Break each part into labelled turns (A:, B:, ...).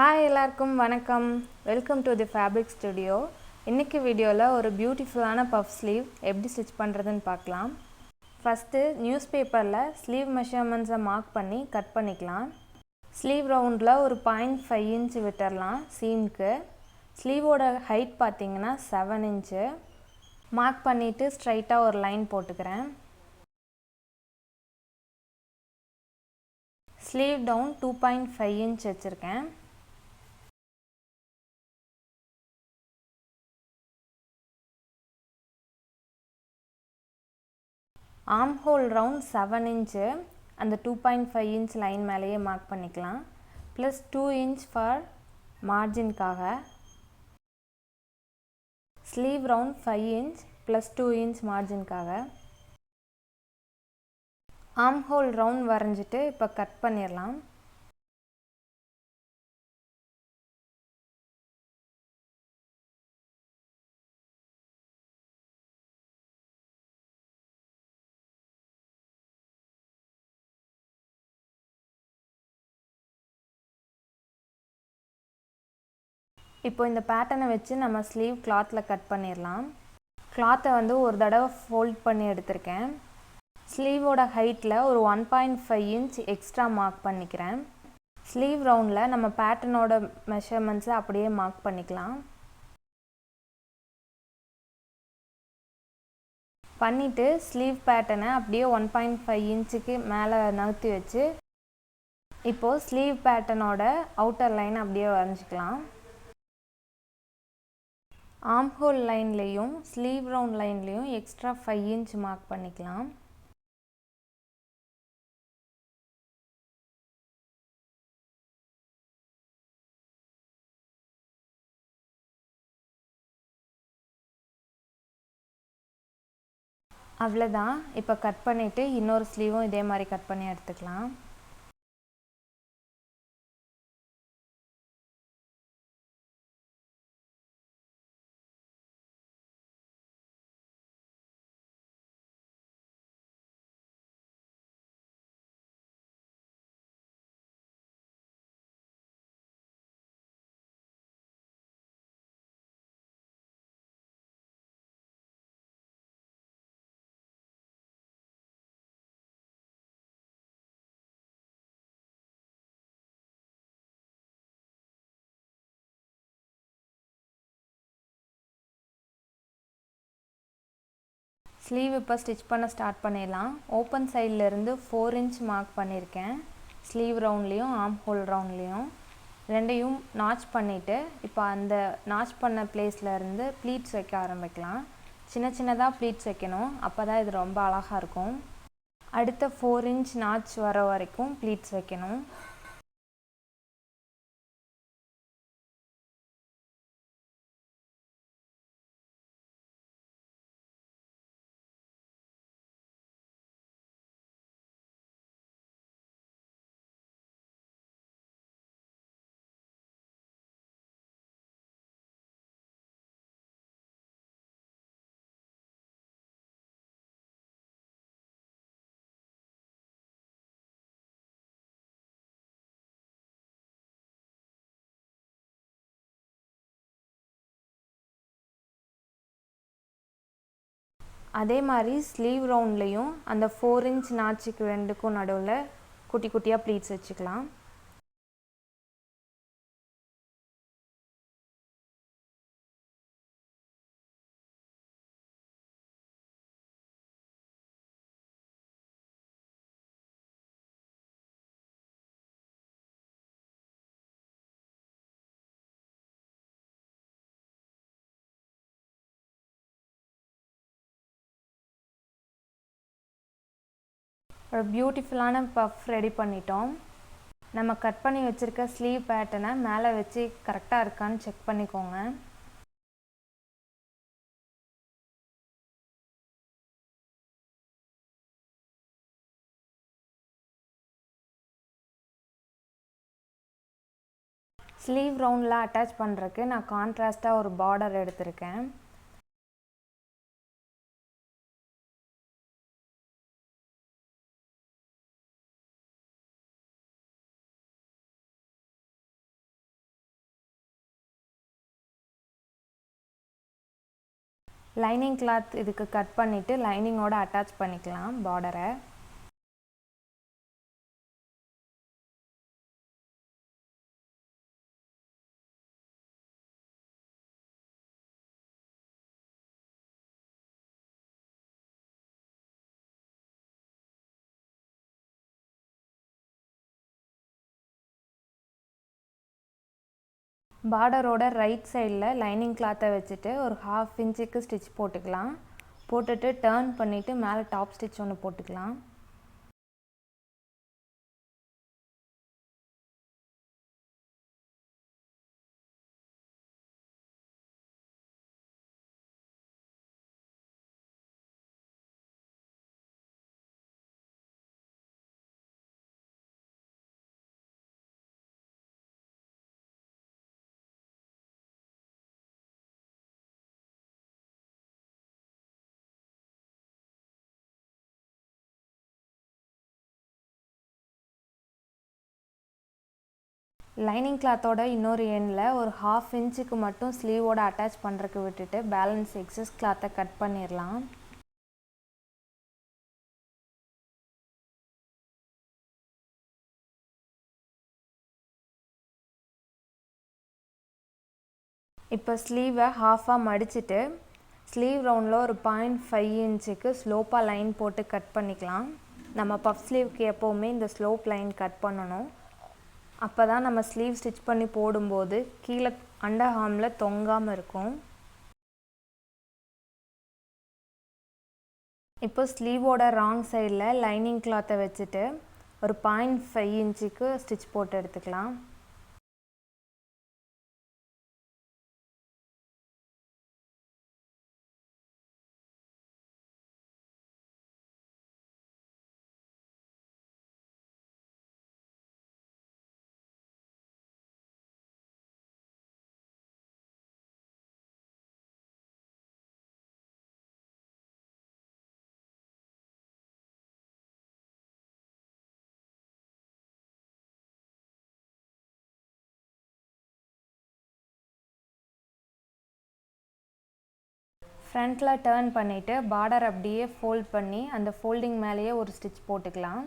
A: Hi எல்லாருக்கும் வணக்கம். Welcome to the fabric studio. இன்னைக்கு வீடியோல ஒரு பியூட்டிஃபுல்லான பஃப் ஸ்லீவ் எப்படி ஸ்டிட்ச் பண்றதுன்னு பார்க்கலாம். ஃபர்ஸ்ட் நியூஸ் பேப்பர்ல ஸ்லீவ் மெஷர்மென்ட்ஸை மார்க் பண்ணி கட் பண்ணிக்கலாம். ஸ்லீவ் ரவுண்ட்ல ஒரு 0.5 இன்ச் விட்டுறலாம் சீம்க்கு. ஸ்லீவோட ஹைட் பாத்தீங்கன்னா 7 இன்ச். மார்க் பண்ணிட்டு ஸ்ட்ரைட்டா ஒரு லைன் போட்டுக்கிறேன். ஸ்லீவ் டவுன் 2.5 இன்ச் வச்சிருக்கேன். ஆர்ம் ஹோல் ரவுண்ட் 7 இன்ச் அந்த 2.5 இன்ச் லைன் மேலேயே மார்க் பண்ணிக்கலாம். ப்ளஸ் 2 இன்ச் ஃபார் மார்ஜின்காக. Sleeve round 5 inch plus 2 inch மார்ஜின்காக. ஆர்ம் ஹோல் ரவுண்ட் வரைஞ்சிட்டு இப்போ கட் பண்ணிடலாம். இப்போ இந்த பேட்டர்னை வச்சு நம்ம ஸ்லீவ் கிளாத்தில் கட் பண்ணிடலாம். கிளாத்தை வந்து ஒரு தடவை ஃபோல்ட் பண்ணி எடுத்திருக்கேன். ஸ்லீவோட ஹைட்டில் ஒரு 1.5 இன்ச் எக்ஸ்ட்ரா மார்க் பண்ணிக்கிறேன். ஸ்லீவ் ரவுண்டில் நம்ம பேட்டர்னோட மெஷர்மெண்ட்ஸை அப்படியே மார்க் பண்ணிக்கலாம். பண்ணிவிட்டு ஸ்லீவ் பேட்டர்னை அப்படியே 1.5 இன்ச்சுக்கு மேலே நகர்த்தி வச்சு இப்போது ஸ்லீவ் பேட்டர்னோட அவுட்டர் லைன் அப்படியே வரைஞ்சிக்கலாம். ஆர்ம் ஹோல் லைன்லேயும் ஸ்லீவ் ரவுண்ட் லைன்லேயும் எக்ஸ்ட்ரா 5 இன்ச் மார்க் பண்ணிக்கலாம். அவ்வளோதான். இப்போ கட் பண்ணிவிட்டு இன்னொரு ஸ்லீவும் இதே மாதிரி கட் பண்ணி எடுத்துக்கலாம். ஸ்லீவ் இப்போ ஸ்டிச் பண்ண ஸ்டார்ட் பண்ணிடலாம். ஓப்பன் சைட்லேருந்து 4 இன்ச் மார்க் பண்ணியிருக்கேன். ஸ்லீவ் ரவுண்ட்லேயும் ஆர்ம் ஹோல் ரவுண்ட்லேயும் ரெண்டையும் நாச் பண்ணிவிட்டு இப்போ அந்த நாச் பண்ண பிளேஸ்லேருந்து ப்ளீட்ஸ் வைக்க ஆரம்பிக்கலாம். சின்ன சின்னதாக ப்ளீட்ஸ் வைக்கணும், அப்போ தான் இது ரொம்ப அழகாக இருக்கும். அடுத்த 4 இன்ச் நாச் வர வரைக்கும் ப்ளீட்ஸ் வைக்கணும். அதே மாதிரி ஸ்லீவ் ரவுண்ட்லேயும் அந்த 4 இன்ச் நாச்சுக்கு ரெண்டுக்கும் நடுவில் குட்டி குட்டியாக ப்ளீட்ஸ் வச்சுக்கலாம். ஒரு பியூட்டிஃபுல்லான பஃப் ரெடி பண்ணிட்டோம். நம்ம கட் பண்ணி வச்சுருக்க ஸ்லீவ் பேட்டர்னை மேலே வச்சு கரெக்டாக இருக்கான்னு செக் பண்ணிக்கோங்க. ஸ்லீவ் ரவுண்டில் அட்டாச் பண்ணுறதுக்கு நான் கான்ட்ராஸ்ட்டாக ஒரு பார்டர் எடுத்திருக்கேன். லைனிங் கிளாத் இதுக்கு கட் பண்ணிவிட்டு லைனிங்கோட அட்டாச் பண்ணிக்கலாம் பார்டரை. பார்டரோட ரைட் சைடில் லைனிங் கிளாத்தை வச்சுட்டு ஒரு 1/2 இன்ச்சுக்கு ஸ்டிச் போட்டுக்கலாம். போட்டுட்டு டர்ன் பண்ணிவிட்டு மேலே டாப் ஸ்டிச் ஒன்று போட்டுக்கலாம். லைனிங் கிளாத்தோட இன்னொரு எண்டில் ஒரு 1/2 இன்ச்சுக்கு மட்டும் ஸ்லீவோட அட்டாச் பண்ணுறதுக்கு விட்டுட்டு பேலன்ஸ் எக்ஸஸ் கிளாத்தை கட் பண்ணிடலாம். இப்போ ஸ்லீவை ஹாஃபாக மடிச்சுட்டு ஸ்லீவ் ரவுண்டில் ஒரு 0.5 இன்ச்சுக்கு ஸ்லோப்பாக லைன் போட்டு கட் பண்ணிக்கலாம். நம்ம பஃப் ஸ்லீவ்க்கு எப்போவுமே இந்த ஸ்லோப் லைன் கட் பண்ணணும். அப்போ தான் நம்ம ஸ்லீவ் ஸ்டிச் பண்ணி போடும்போது கீழே அண்டர் ஆர்மில் தொங்காமல் இருக்கும். இப்போ ஸ்லீவோட ராங் சைடில் லைனிங் கிளாத்தை வச்சுட்டு ஒரு 0.5 இன்ச்சுக்கு ஸ்டிச் போட்டு எடுத்துக்கலாம். ஃப்ரண்ட்டில் டர்ன் பண்ணிவிட்டு பார்டர் அப்படியே ஃபோல்ட் பண்ணி அந்த ஃபோல்டிங் மேலேயே ஒரு ஸ்டிச் போட்டுக்கலாம்.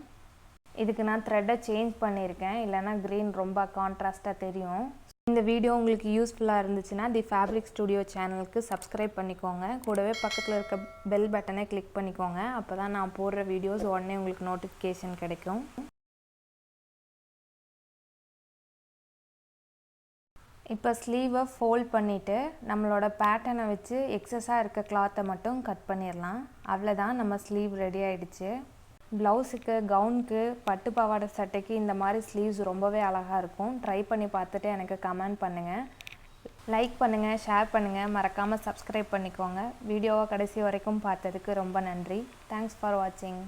A: இதுக்கு நான் த்ரெட்டை சேஞ்ச் பண்ணியிருக்கேன், இல்லைனா க்ரீன் ரொம்ப கான்ட்ராஸ்ட்டாக தெரியும். இந்த வீடியோ உங்களுக்கு யூஸ்ஃபுல்லாக இருந்துச்சுன்னா தி ஃபேப்ரிக் ஸ்டுடியோ சேனலுக்கு சப்ஸ்கிரைப் பண்ணிக்கோங்க. கூடவே பக்கத்தில் இருக்க பெல் பட்டனை கிளிக் பண்ணிக்கோங்க. அப்போ தான் நான் போடுற வீடியோஸ் உடனே உங்களுக்கு நோட்டிஃபிகேஷன் கிடைக்கும். இப்போ ஸ்லீவை ஃபோல்ட் பண்ணிவிட்டு நம்மளோட பேட்டர்னை வச்சு எக்ஸஸாக இருக்க கிளாத்தை மட்டும் கட் பண்ணிடலாம். அவ்வளோதான், நம்ம ஸ்லீவ் ரெடி ஆகிடுச்சு. ப்ளவுஸுக்கு, கவுனுக்கு, பட்டு பாவாடை சட்டைக்கு இந்த மாதிரி ஸ்லீவ்ஸ் ரொம்பவே அழகாக இருக்கும். ட்ரை பண்ணி பார்த்துட்டு எனக்கு கமெண்ட் பண்ணுங்கள். லைக் பண்ணுங்கள், ஷேர் பண்ணுங்கள், மறக்காமல் சப்ஸ்கிரைப் பண்ணிக்கோங்க. வீடியோவை கடைசி வரைக்கும் பார்த்ததுக்கு ரொம்ப நன்றி. தேங்க்ஸ் ஃபார் வாட்சிங்.